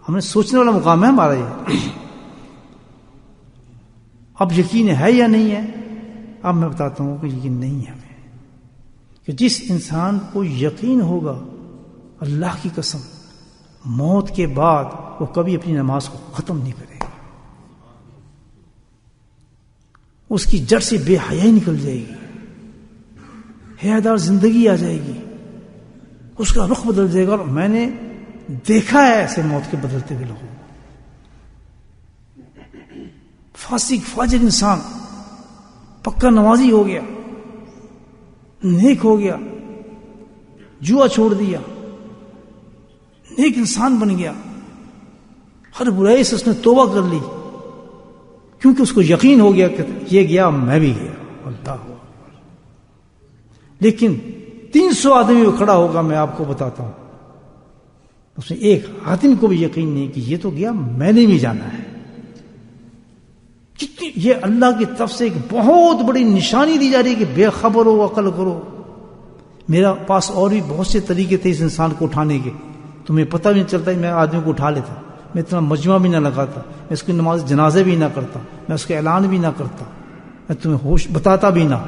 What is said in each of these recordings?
ہمیں سوچنے والا مقام ہے ہمارا یہ. اب یقین ہے یا نہیں ہے؟ اب میں بتاتا ہوں کہ یقین نہیں ہے ہمیں. کہ جس انسان کو یقین ہوگا اللہ کی قسم موت کے بعد وہ کبھی اپنی نماز کو ختم نہیں کرے گا. اس کی جڑ سے بے حیائی نکل جائے گی, حیادار زندگی آ جائے گی, اس کا رخ بدل جائے گا. اور میں نے دیکھا ہے ایسے موت کے بدلتے ہوئے لوگوں کو. فاسق فاجر انسان پکا نمازی ہو گیا, نیک ہو گیا, جوا چھوڑ دیا, نیک انسان بن گیا, ہر برائی سے اس نے توبہ کر لی, کیونکہ اس کو یقین ہو گیا کہ یہ گیا میں بھی گیا. اللہ اکبر. لیکن 300 آدمی میں کھڑا ہوگا, میں آپ کو بتاتا ہوں, اس میں ایک آدمی کو بھی یقین نہیں کہ یہ تو گیا, میں نے بھی جانا ہے. کتنی یہ اللہ کی طرف سے ایک بہت بڑی نشانی دی جا رہی ہے کہ بے خبر ہو, عقل کرو. میرا پاس اور بھی بہت سے طریقے تھے اس انسان کو اٹھانے کے, تمہیں پتہ بھی نہیں چلتا. میں آدمی کو اٹھا لیتا, میں اتنا مجمع بھی نہ لگاتا, میں اس کی نماز جنازے بھی نہ کرتا, میں اس کا اعلان بھی نہ کرتا, میں تمہیں ہوش بتاتا بھی نہ.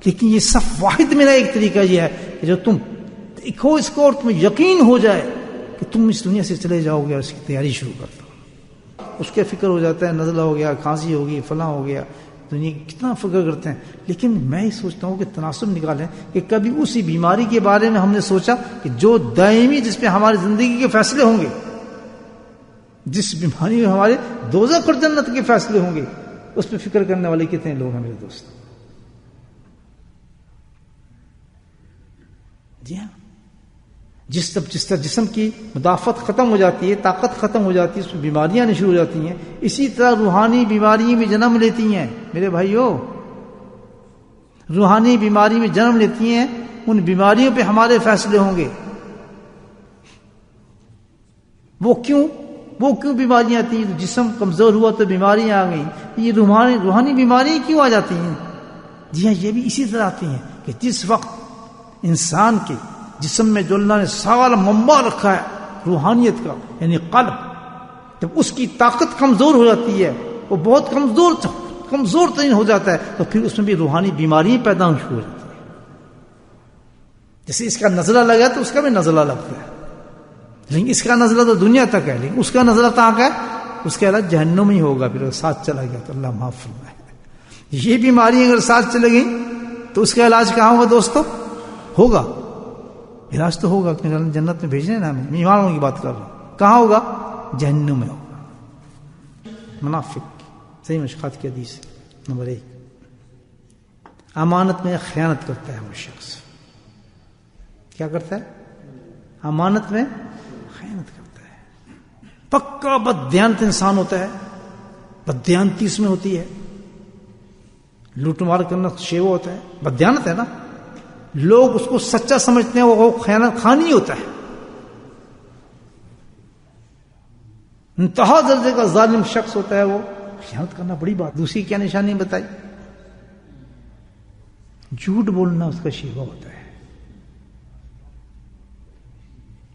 لیکن یہ صف واحد میرا ایک طریقہ یہ ہے کہ جو تم دیکھو اس کو اور تمہیں یقین ہو جائے کہ تم اس دنیا سے چلے جاؤ گے, اور اس کی تیاری شروع کرتا. اس کے فکر ہو جاتا ہے, نزلہ ہو گیا, کھانسی ہوگی, فلاں ہو گیا, دنیا کتنا فکر کرتے ہیں. لیکن میں سوچتا ہوں کہ تناسب نکالیں کہ کبھی اسی بیماری کے بارے میں ہم نے سوچا کہ جو دائمی جس پہ ہماری زندگی کے فیصلے ہوں گے, جس بیماری میں ہمارے دوزخ اور جنت کے فیصلے ہوں گے, اس پہ فکر کرنے والے کتنے لوگ ہیں میرے دوست؟ جی ہاں. جس طرح جسم کی مدافعت ختم ہو جاتی ہے, طاقت ختم ہو جاتی ہے, اس میں بیماریاں آنی شروع ہو جاتی ہیں, اسی طرح روحانی بیماریاں بھی جنم لیتی ہیں میرے بھائیوں. روحانی بیماری میں جنم لیتی ہیں, ان بیماریوں پہ ہمارے فیصلے ہوں گے. وہ کیوں بیماریاں آتی ہیں؟ جسم کمزور ہوا تو بیماریاں آ گئیں. یہ روحانی بیماریاں کیوں آ جاتی ہیں؟ جی ہاں, یہ بھی اسی طرح آتی ہیں کہ جس وقت انسان کے جسم میں جو اللہ نے سارا منبع رکھا ہے روحانیت کا, یعنی قلب, جب اس کی طاقت کمزور ہو جاتی ہے, وہ بہت کمزور ترین ہو جاتا ہے, تو پھر اس میں بھی روحانی بیماریاں پیدا ہونا شروع ہو جاتی ہیں. جیسے اس کا نزلہ لگا تو اس کا بھی نزلہ لگتا ہے, لیکن اس کا نزلہ تو دنیا تک ہے, لیکن اس کا نزلہ کہاں کا ہے؟ اس کا علاج جہنم ہی ہوگا. پھر ساتھ چلا گیا تو اللہ معاف فرمائے. یہ بیماری اگر ساتھ چلے گئی تو اس کا علاج کہاں ہوگا دوستو؟ ہوگا علاج تو ہوگا, جنت میں بھیجنے نا, میں ایمانوں کی بات کر رہا ہوں. کہاں ہوگا؟ جہنم میں ہوگا. منافق صحیح مشکات کی حدیث نمبر 1, امانت میں خیانت کرتا ہے وہ شخص. کیا کرتا ہے؟ امانت میں خیانت کرتا ہے. پکا بددیانت انسان ہوتا ہے, بددیانتی اس میں ہوتی ہے, لوٹ مار کرنا شیوا ہوتا ہے, بددیانت ہے نا. لوگ اس کو سچا سمجھتے ہیں, وہ خیانت خانی ہوتا ہے. انتہا درجے کا ظالم شخص ہوتا ہے وہ. خیانت کرنا بڑی بات. دوسری کیا نشانی بتائی؟ جھوٹ بولنا اس کا شیوا ہوتا ہے.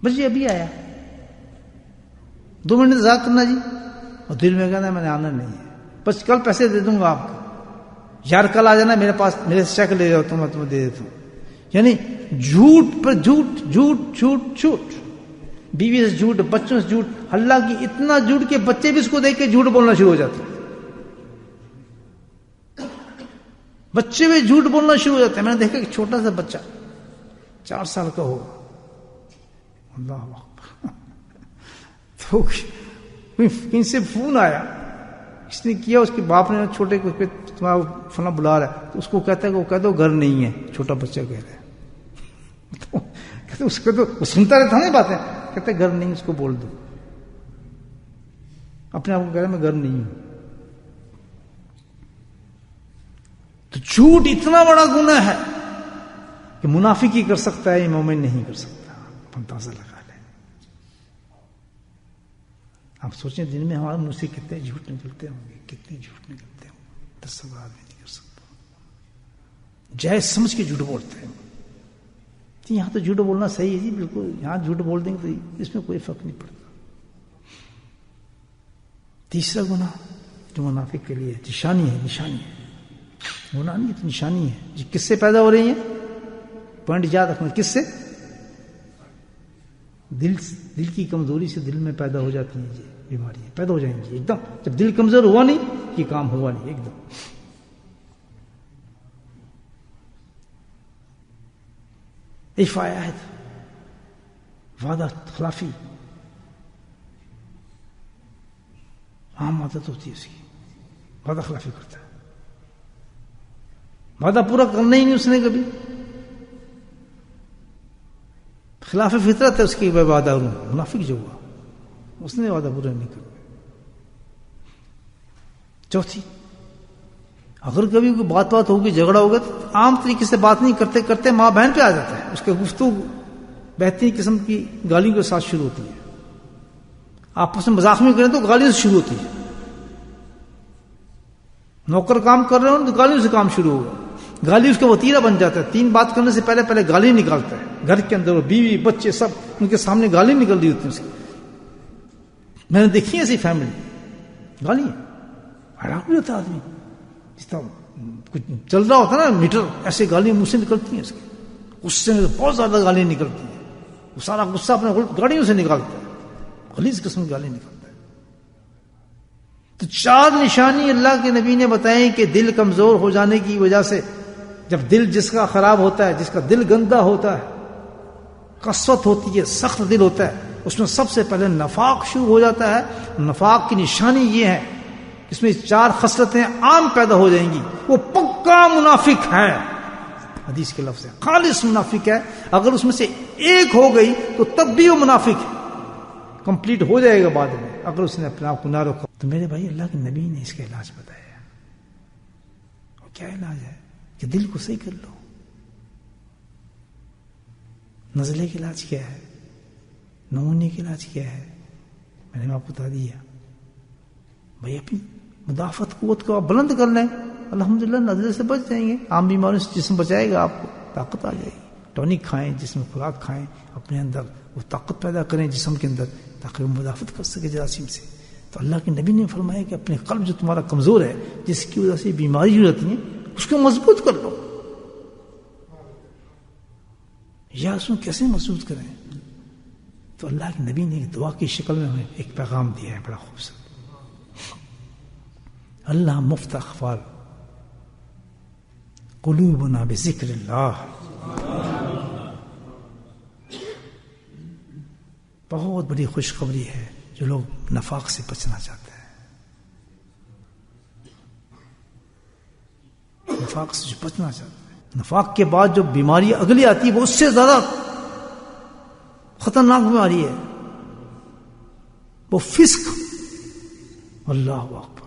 بس یہ ابھی آیا 2 منٹ انتظار کرنا جی, اور دل میں کہنا میں نے آنا نہیں ہے, بس کل پیسے دے دوں گا آپ کو, یار کل آ جانا میرے پاس, میرے سے چیک لے جاؤ تو میں تمہیں دے دیتا ہوں. یعنی جھوٹ پر جھوٹ, جھوٹ جھوٹ جھوٹ, بیوی سے جھوٹ, بچوں سے جھوٹ. اللہ کی اتنا جھوٹ کہ بچے بھی اس کو دیکھ کے جھوٹ بولنا شروع ہو جاتے ہیں. بچے بھی جھوٹ بولنا شروع ہو جاتے ہیں. میں نے دیکھا کہ چھوٹا سا بچہ 4 سال کا ہوگا, اللہ اکبر, تو کہیں سے فون آیا, اس نے کیا, اس کے باپ نے چھوٹے کو تمہارا فلاں بلا رہا ہے, تو اس کو کہتا ہے کہ وہ کہہ دو گھر نہیں ہے. چھوٹا بچہ کہہ رہا ہے, تو کہتے اس کو تو وہ سنتا رہتا نا باتیں, کہتے گھر نہیں, اس کو بول دو. اپنے آپ کو کہہ رہا میں گھر نہیں ہوں. تو جھوٹ اتنا بڑا گناہ ہے کہ منافق ہی کر سکتا ہے, مومن نہیں کر سکتا. اندازہ لگا لیں. آپ سوچیں دن میں ہمارے منہ سے کتنے جھوٹ نکلتے ہوں گے, کتنے جھوٹ نکلتے ہوں گے, تصور آدمی نہیں کر سکتا. جائز سمجھ کے جھوٹ بولتے ہیں. یہاں تو جھوٹ بولنا صحیح ہے جی, بالکل, یہاں جھوٹ بول دیں گے تو اس میں کوئی فرق نہیں پڑتا. تیسرا گناہ جو منافق کے لیے نشانی ہے، گناہ نہیں تو نشانی ہے. جی کس سے پیدا ہو رہی ہیں؟ پوائنٹ یاد رکھنا، کس سے؟ دل کی کمزوری سے دل میں پیدا ہو جاتی ہیں. جی بیماریاں پیدا ہو جائیں گی ایک دم. جب دل کمزور ہوا نہیں، یہ کام ہوا نہیں ایک دم. عہد، وعدہ خلافی عام عادت ہوتی ہے اس کی. وعدہ خلافی کرتا ہے، وعدہ پورا کرنا ہی نہیں اس نے کبھی. خلاف فطرت ہے اس کی. وعدہ منافق جو ہوا اس نے وعدہ پورا نہیں کرا. چوتھی، اگر کبھی کوئی بات ہوگی، جھگڑا ہوگا تو عام طریقے سے بات نہیں کرتے کرتے ماں بہن پہ آ جاتا ہے. اس کے گفتگو بہترین قسم کی گالیوں کے ساتھ شروع ہوتی ہے. آپس میں مذاق میں کریں تو گالیوں سے شروع ہوتی ہے. نوکر کام کر رہے ہوں تو گالیوں سے کام شروع ہوگا. گالی اس کا وتیرہ بن جاتا ہے. 3 بات کرنے سے پہلے گالی نکالتا ہے. گھر کے اندر بیوی بچے سب ان کے سامنے گالی نکل رہی ہوتی ہے اس کی. میں نے دیکھی ایسی فیملی، گالی حیران ہوتا آدمی. جس طرح کچھ چل رہا ہوتا نا میٹر، ایسے گالیاں منہ سے نکلتی ہیں اس کے. غصے میں بہت زیادہ گالیاں نکلتی ہیں. وہ سارا غصہ اپنے گاڑیوں سے نکالتا ہے. غلیظ قسم کی گالیاں نکالتا ہے. تو 4 نشانی اللہ کے نبی نے بتائیں کہ دل کمزور ہو جانے کی وجہ سے، جب دل جس کا خراب ہوتا ہے، جس کا دل گندا ہوتا ہے، قسوت ہوتی ہے، سخت دل ہوتا ہے، اس میں سب سے پہلے نفاق شروع ہو جاتا ہے. نفاق کی نشانی یہ ہے، اس میں 4 خصلتیں عام پیدا ہو جائیں گی. وہ پکا منافق ہے. حدیث کے لفظ ہے خالص منافق ہے. اگر اس میں سے ایک ہو گئی تو تب بھی وہ منافق ہے، کمپلیٹ ہو جائے گا بعد میں اگر اس نے اپنے آپ کو نہ روکا. تو میرے بھائی، اللہ کے نبی نے اس کا علاج بتایا. اور کیا علاج ہے؟ کہ دل کو صحیح کر لو. نزلے کا علاج کیا ہے؟ نمونے کا علاج کیا ہے؟ میں نے آپ کو بتا دیا. بھائی اپنی مدافعت قوت کو آپ بلند کر لیں، الحمدللہ نزلے سے بچ جائیں گے. عام بیماریوں سے جسم بچائے گا، آپ کو طاقت آ جائے گی. ٹونک کھائیں، جسم خوراک کھائیں، اپنے اندر وہ طاقت پیدا کریں جسم کے اندر تاکہ وہ مدافعت کر سکے جراثیم سے. تو اللہ کے نبی نے فرمایا کہ اپنے قلب جو تمہارا کمزور ہے، جس کی وجہ سے بیماری ہو جاتی ہیں، اس کو مضبوط کر لو. یا اس میں کیسے مضبوط کریں؟ تو اللہ کے نبی نے ایک دعا کی شکل میں ہمیں ایک پیغام دیا ہے بڑا خوبصورت. اللہ مفتح اخفال قلوبنا بذکر اللہ. بہت بڑی خوشخبری ہے جو لوگ نفاق سے بچنا چاہتے ہیں. نفاق سے جو بچنا چاہتے ہیں، نفاق کے بعد جو بیماری اگلی آتی ہے وہ اس سے زیادہ خطرناک بیماری ہے، وہ فسق. اللہ اکبر.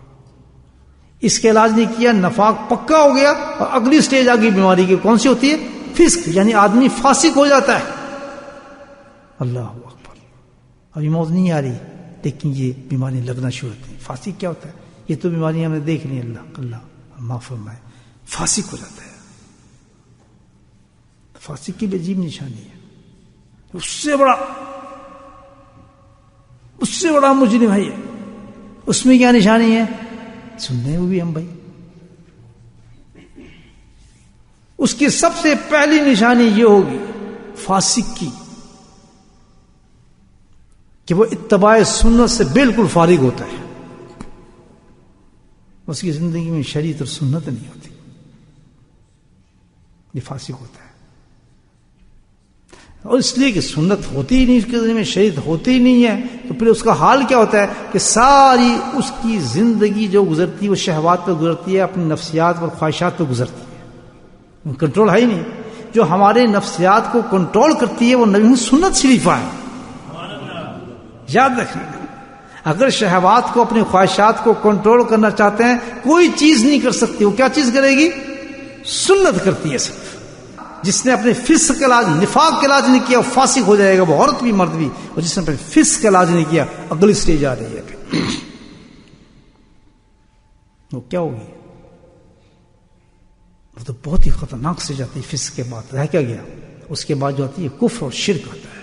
اس کا علاج نہیں کیا، نفاق پکا ہو گیا اور اگلی سٹیج آ گئی بیماری کی. کون سی ہوتی ہے؟ فسق. یعنی آدمی فاسق ہو جاتا ہے. اللہ اکبر. ابھی موت نہیں آ رہی لیکن یہ بیماری لگنا شروع ہوتی ہے. فاسق کیا ہوتا ہے؟ یہ تو بیماری ہم نے دیکھ لی. اللہ معاف فرمائے. فاسق ہو جاتا ہے. فاسق کی بھی عجیب نشانی ہے. اس سے بڑا مجرم ہے. اس میں کیا نشانی ہے سننے وہ بھی ہم بھائی. اس کی سب سے پہلی نشانی یہ ہوگی فاسق کی کہ وہ اتباع سنت سے بالکل فارغ ہوتا ہے. اس کی زندگی میں شریعت اور سنت نہیں ہوتی. یہ فاسق ہوتا ہے. اور اس لیے کہ سنت ہوتی ہی نہیں اس کے زندگی میں، شریعت ہوتی ہی نہیں ہے، تو پھر اس کا حال کیا ہوتا ہے کہ ساری اس کی زندگی جو گزرتی ہے وہ شہوات پہ گزرتی ہے، اپنی نفسیات اور خواہشات پہ گزرتی ہے. کنٹرول ہے ہی نہیں. جو ہمارے نفسیات کو کنٹرول کرتی ہے وہ نبی سنت شریفہ ہے. یاد رکھیں، اگر شہوات کو، اپنی خواہشات کو کنٹرول کرنا چاہتے ہیں، کوئی چیز نہیں کر سکتی. وہ کیا چیز کرے گی؟ سنت کرتی ہے صرف. جس نے اپنے فسق کا علاج، نفاق کا علاج نہیں کیا وہ فاسق ہو جائے گا، وہ عورت بھی مرد بھی. اور جس نے اپنے فسق کا علاج نہیں کیا اگلی سٹیج آ رہی ہے. وہ کیا ہوگی؟ وہ تو بہت ہی خطرناک سے جاتی ہے. فسق کے بعد رہ کیا گیا؟ اس کے بعد جو آتی ہے کفر اور شرک آتا ہے.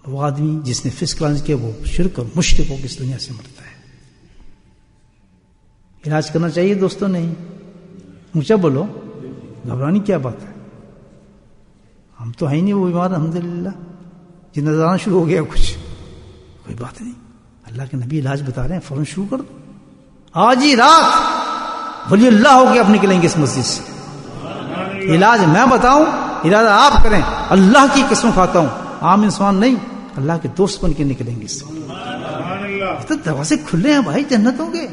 وہ آدمی جس نے فسق لانچ کیا وہ شرک اور مشرک ہو کے اس دنیا سے مرتا ہے. علاج کرنا چاہیے دوستوں. نہیں اونچا بولو, گھبرانی کیا بات ہے؟ ہم تو ہے ہی نہیں وہ بیمار, الحمدللہ. جن نظر آنا شروع ہو گیا کچھ, کوئی بات نہیں. اللہ کے نبی علاج بتا رہے ہیں, فوراً شروع کر دو. آج ہی رات ولی اللہ ہو کے آپ نکلیں گے اس مسجد سے. علاج میں بتاؤں, علاج آپ کریں. اللہ کی قسم کھاتا ہوں, عام انسان نہیں, اللہ کے دوست بن کے نکلیں گے اس سے. تو دروازے کھلے ہیں بھائی جنتوں کے,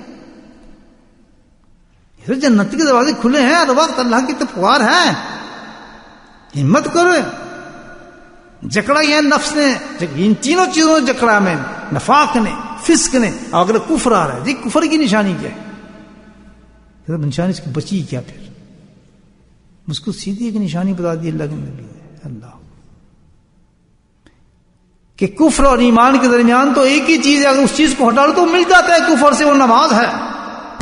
جنت کے دروازے کھلے ہیں. ہر وقت اللہ کی تو پکار ہے. ہمت کرو. جکڑا یہ نفس نے, ان تینوں چیزوں نے جکڑا میں, نفاق نے, فسق نے, اور اگر کفر آ رہا ہے. جی کفر کی نشانی کیا ہے؟ نشانی اس کی بچی کیا پھر؟ اس کو سیدھی ایک نشانی بتا دی اللہ کے نبی نے. اللہ کہ کفر اور ایمان کے درمیان تو ایک ہی چیز ہے, اگر اس چیز کو ہٹا لو تو مل جاتا ہے کفر سے, وہ نماز ہے.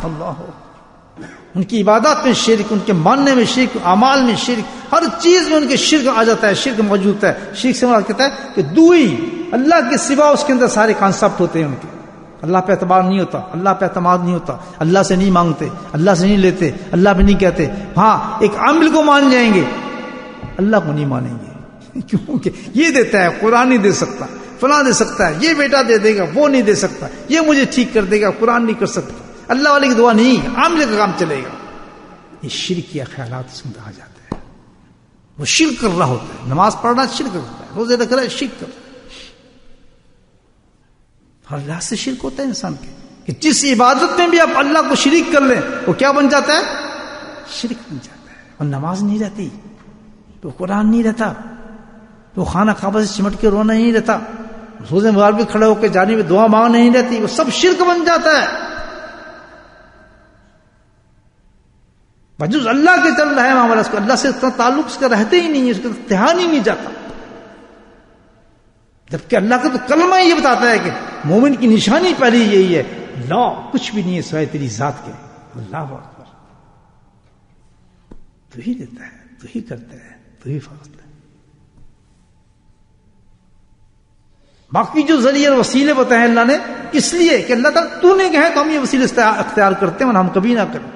اللہ ان کی عبادات میں شرک, ان کے ماننے میں شرک, اعمال میں شرک, ہر چیز میں ان کے شرک آ جاتا ہے, شرک موجود ہے. شرک سے مراد کہتا ہے کہ دوئی اللہ کے سوا اس کے اندر سارے کانسیپٹ ہوتے ہیں ان کے. اللہ پہ اعتبار نہیں ہوتا, اللہ پہ اعتماد نہیں ہوتا, اللہ سے نہیں مانگتے, اللہ سے نہیں لیتے, اللہ پہ نہیں کہتے. ہاں ایک عامل کو مان جائیں گے, اللہ کو نہیں مانیں گے, کیونکہ یہ دیتا ہے, قرآن نہیں دے سکتا, فلاں دے سکتا ہے, یہ بیٹا دے دے گا, وہ نہیں دے سکتا, یہ مجھے ٹھیک کر دے گا, قرآن نہیں کر سکتا. اللہ والے کی دعا نہیں, عامل کا کام چلے گا. یہ شرک کیا خیالات اس میں آ جاتے ہیں. وہ شرک کر رہا ہوتا ہے. نماز پڑھنا شرک کرتا ہے, روزے رکھ رہا ہے شرک کرتا ہے. ہر لحاظ سے شرک ہوتا ہے انسان کے, کہ جس عبادت میں بھی آپ اللہ کو شریک کر لیں وہ کیا بن جاتا ہے؟ شرک بن جاتا ہے. اور نماز نہیں رہتی, تو قرآن نہیں رہتا, تو خانہ کعبہ سے چمٹ کے رونا نہیں رہتا, روزے مبارک بھی کھڑے ہو کے جانے میں دعا مانگ نہیں رہتی, وہ سب شرک بن جاتا ہے. بجوز اللہ کے چل رہا ہے معاملہ, اس کو اللہ سے اتنا تعلق اس کا رہتے ہی نہیں ہے, اس کا دھیان ہی نہیں جاتا. جبکہ اللہ کا تو کلمہ یہ بتاتا ہے کہ مومن کی نشانی پہلی یہی ہے, لا کچھ بھی نہیں ہے سوائے تیری ذات کے. اللہ اکبر, تو ہی دیتا ہے, تو ہی کرتا ہے, تو ہی فضل ہے. باقی جو ذریعے اور وسیلے بتائے اللہ نے, اس لیے کہ اللہ تعالیٰ تو نے کہا تو ہم یہ وسیلے اختیار کرتے ہیں, اور ہم کبھی نہ کریں.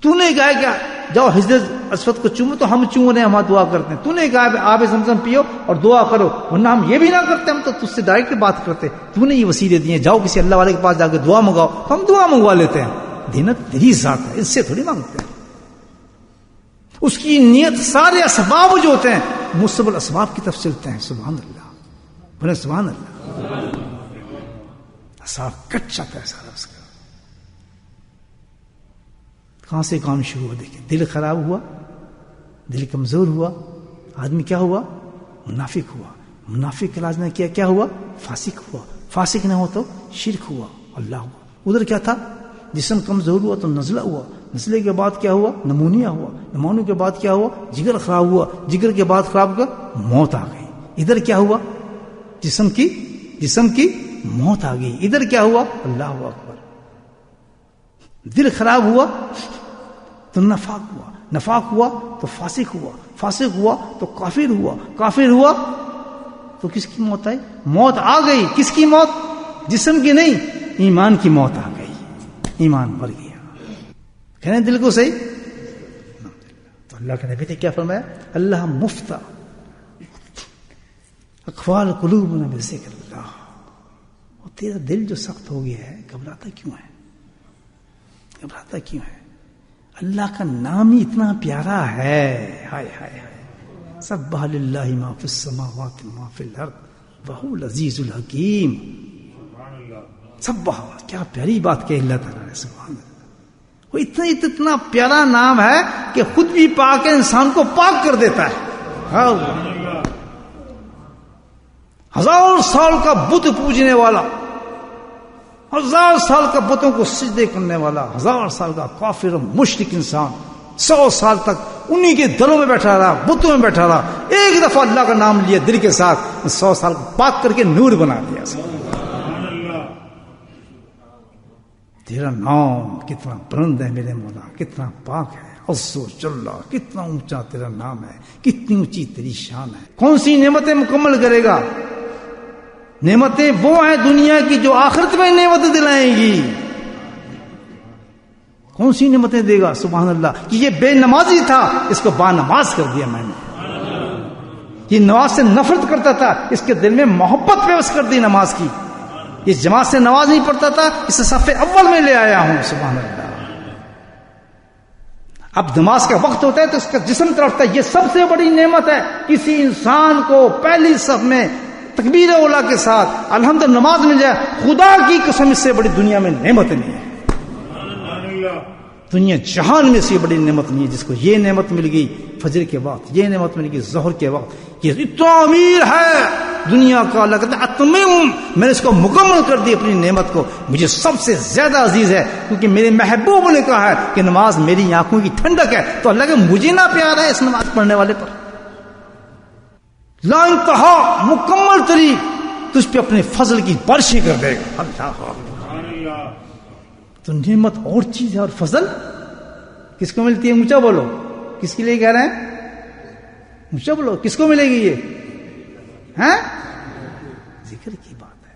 تو نے کہا کیا جاؤ حجر اسود کو چومو, تو ہم چوم رہے ہیں, ہم دعا کرتے ہیں. تو نے کہا آب زمزم پیو اور دعا کرو, ورنہ ہم یہ بھی نہ کرتے, ہم تو تجھ سے ڈائریکٹ بات کرتے. تو نے یہ وسیلے دیے, جاؤ کسی اللہ والے کے پاس جا کے دعا منگاؤ, ہم دعا منگوا لیتے ہیں. دینا تیری ذات ہے, اس سے تھوڑی مانگتے ہیں. اس کی نیت سارے اسباب جو ہوتے ہیں مستقبل اسباب کی طرف چلتے ہیں. سبحان اللہ, بولے سبحان اللہ. اسباب کٹ جاتا ہے سارا اس کا. کہاں سے کام شروع ہوا؟ دیکھیں, دل خراب ہوا, دل کمزور ہوا, آدمی کیا ہوا؟ منافق ہوا. منافق کا علاج نہ کیا, کیا ہوا؟ فاسق ہوا. فاسق نہ ہو تو شرک ہوا, اللہ ہوا. ادھر کیا تھا؟ جسم کمزور ہوا تو نزلہ ہوا. نزلے کے بعد کیا ہوا؟ نمونیا ہوا. نمونیا کے بعد کیا ہوا؟ جگر خراب ہوا. جگر کے بعد خراب کا موت آ گئی. ادھر کیا ہوا؟ جسم کی موت آ گئی. ادھر کیا ہوا؟ اللہ اکبر. دل خراب ہوا تو نفاق ہوا, نفاق ہوا تو فاسق ہوا, فاسق ہوا تو کافر ہوا, کافر ہوا تو کس کی موت آئی؟ موت آ گئی. کس کی موت؟ جسم کی نہیں, ایمان کی موت آ گئی. ایمان مر گیا. کہنے دل کو صحیح. تو اللہ کے نبی نے کیا فرمایا؟ اللہ مفتا اقوال قلوبنا بذکر اللہ. اور تیرا دل جو سخت ہو گیا ہے, گھبراتا کیوں ہے؟ گھبراتا کیوں ہے؟ اللہ کا نام ہی اتنا پیارا ہے. ہائے ہائے ہائے, سبح للہ ما فی السماوات ما فی الارض وہو العزیز الحکیم. سبح, کیا پیاری بات کہی اللہ تعالیٰ نے. سبحان اللہ. وہ اتنا پیارا نام ہے کہ خود بھی پاک ہے, انسان کو پاک کر دیتا ہے. ہزار سال کا بت پوجنے والا, ہزار سال کا بتوں کو سجدے کرنے والا, ہزار سال کا کافر مشرک انسان 100 سال تک انہی کے دلوں میں بیٹھا رہا, بتوں میں بیٹھا رہا. ایک دفعہ اللہ کا نام لیا دل کے ساتھ, 100 سال کو پاک کر کے نور بنا دیا. تیرا نام کتنا بلند ہے میرے مولا, کتنا پاک ہے. عز و جل، کتنا اونچا تیرا نام ہے، کتنی اونچی تیری شان ہے. کون سی نعمتیں مکمل کرے گا؟ نعمتیں وہ ہیں دنیا کی جو آخرت میں نعمتیں دلائیں گی. کون سی نعمتیں دے گا؟ سبحان اللہ. کہ یہ بے نمازی تھا، اس کو با نماز کر دیا میں نے. یہ نماز سے نفرت کرتا تھا، اس کے دل میں محبت پیوست کر دی نماز کی. یہ جماعت سے نماز نہیں پڑھتا تھا، اسے صف اول میں لے آیا ہوں. سبحان اللہ. اب نماز کا وقت ہوتا ہے تو اس کا جسم تڑپتا ہے. یہ سب سے بڑی نعمت ہے کسی انسان کو پہلی صف میں تکبیر اولا کے ساتھ الحمدللہ نماز مل جائے. خدا کی قسم اس سے بڑی دنیا میں نعمت نہیں ہے. دنیا جہان میں سے بڑی نعمت نہیں ہے جس کو یہ نعمت مل گئی فجر کے وقت، یہ نعمت مل گئی ظہر کے وقت. یہ اتنا امیر ہے دنیا کا. اللہ کہتا ہے اتمم، میں نے اس کو مکمل کر دی اپنی نعمت کو. مجھے سب سے زیادہ عزیز ہے کیونکہ میرے محبوب نے کہا ہے کہ نماز میری آنکھوں کی ٹھنڈک ہے. تو اللہ کہ مجھے نہ پیار ہے اس نماز پڑھنے والے پر. لا انتہا مکمل ترین تجھ پہ اپنے فضل کی بارشیں کر دے گا. اللہ تو نعمت اور چیز ہے. اور فضل کس کو ملتی ہے؟ اونچا بولو. کس کے لیے کہہ رہے ہیں؟ اونچا بولو. کس کو ملے گی یہ؟ ہیں؟ ذکر کی بات ہے.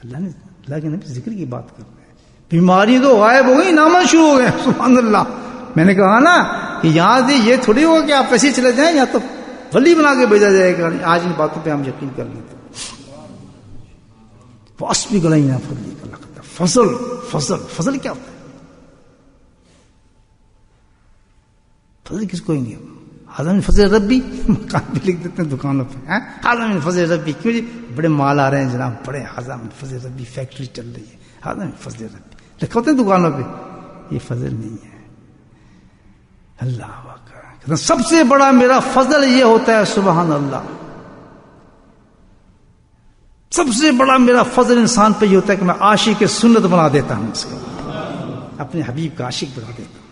اللہ کے نبی ذکر کی بات کر رہے ہیں. بیماری تو غائب ہو گئی، نامہ شروع ہو گئے. سبحان اللہ. میں نے کہا نا کہ یہاں سے یہ تھوڑی ہوگا کہ آپ ایسے چلے جائیں، یا تو ولی بنا کے بھیجا جائے گا. آج ان باتوں پہ ہم یقین کر لیتے. واسبق علینا فضلک. اللہ کہتا ہے فضل. فضل کیا ہوتا ہے؟ فضل کس کو نہیں؟ حاضر من فضل ربی، مکان پہ لکھ دیتے ہیں دکانوں پہ. حاضر من فضل ربی. کیوں جی؟ بڑے مال آ رہے ہیں جناب، بڑے حاضر من فضل ربی فیکٹری چل رہی ہے. حاضر من فضل ربی لکھا ہوتے ہیں دکانوں پہ. یہ فضل نہیں ہے. اللہ اکبر. سب سے بڑا میرا فضل یہ ہوتا ہے. سبحان اللہ. سب سے بڑا میرا فضل انسان پہ یہ ہوتا ہے کہ میں عاشق سنت بنا دیتا ہوں اس کو، اپنے حبیب کا عاشق بنا دیتا ہوں.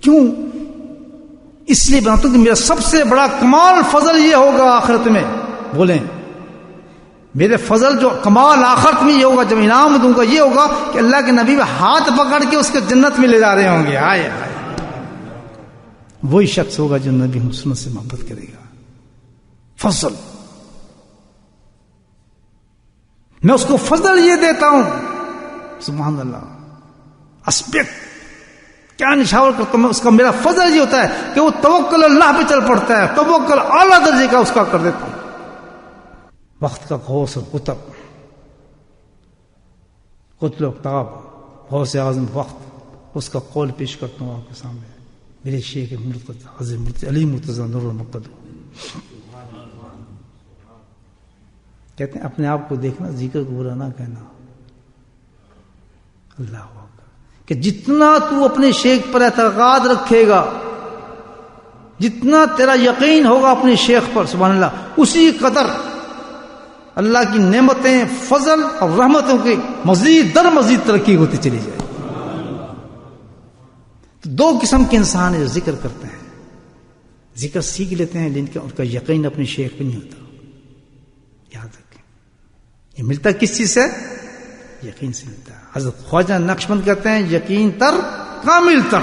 کیوں؟ اس لیے بناتا ہوں کہ میرا سب سے بڑا کمال فضل یہ ہوگا آخرت میں. بولیں میرے فضل جو کمال آخرت میں یہ ہوگا، جب انعام دوں گا، یہ ہوگا کہ اللہ کے نبی میں ہاتھ پکڑ کے اس کے جنت میں لے جا رہے ہوں گے. آئے وہی شخص ہوگا جو نبی سنت سے محبت کرے گا. فضل میں اس کو فضل یہ دیتا ہوں. سبحان اللہ. اسپیکٹ کیا نشاور کرتا ہوں میں اس کا. میرا فضل یہ ہوتا ہے کہ وہ توکل اللہ پہ چل پڑتا ہے. توکل اعلیٰ درجے کا اس کا کر دیتا ہوں. وقت کا غوث اور قطب اقتاب غوث اعظم وقت، اس کا قول پیش کرتا ہوں آپ کے سامنے. میرے شیخ حضرت علی مرتضی نور المقدم کہتے ہیں اپنے آپ کو دیکھنا، ذکر کو برا نہ کہنا. اللہ اکبر. کہ جتنا تو اپنے شیخ پر اعتقاد رکھے گا، جتنا تیرا یقین ہوگا اپنے شیخ پر، سبحان اللہ، اسی قدر اللہ کی نعمتیں، فضل اور رحمتوں کی مزید در مزید ترقی ہوتی چلی جائے. تو دو قسم کے انسان ہیں جو ذکر کرتے ہیں. ذکر سیکھ لیتے ہیں لیکن ان کا یقین اپنے شیخ پہ نہیں ہوتا. یاد رکھیں یہ ملتا کس چیز سے؟ یقین سے ملتا ہے. حضرت خواجہ نقشبند کہتے ہیں یقین تر کامل تر.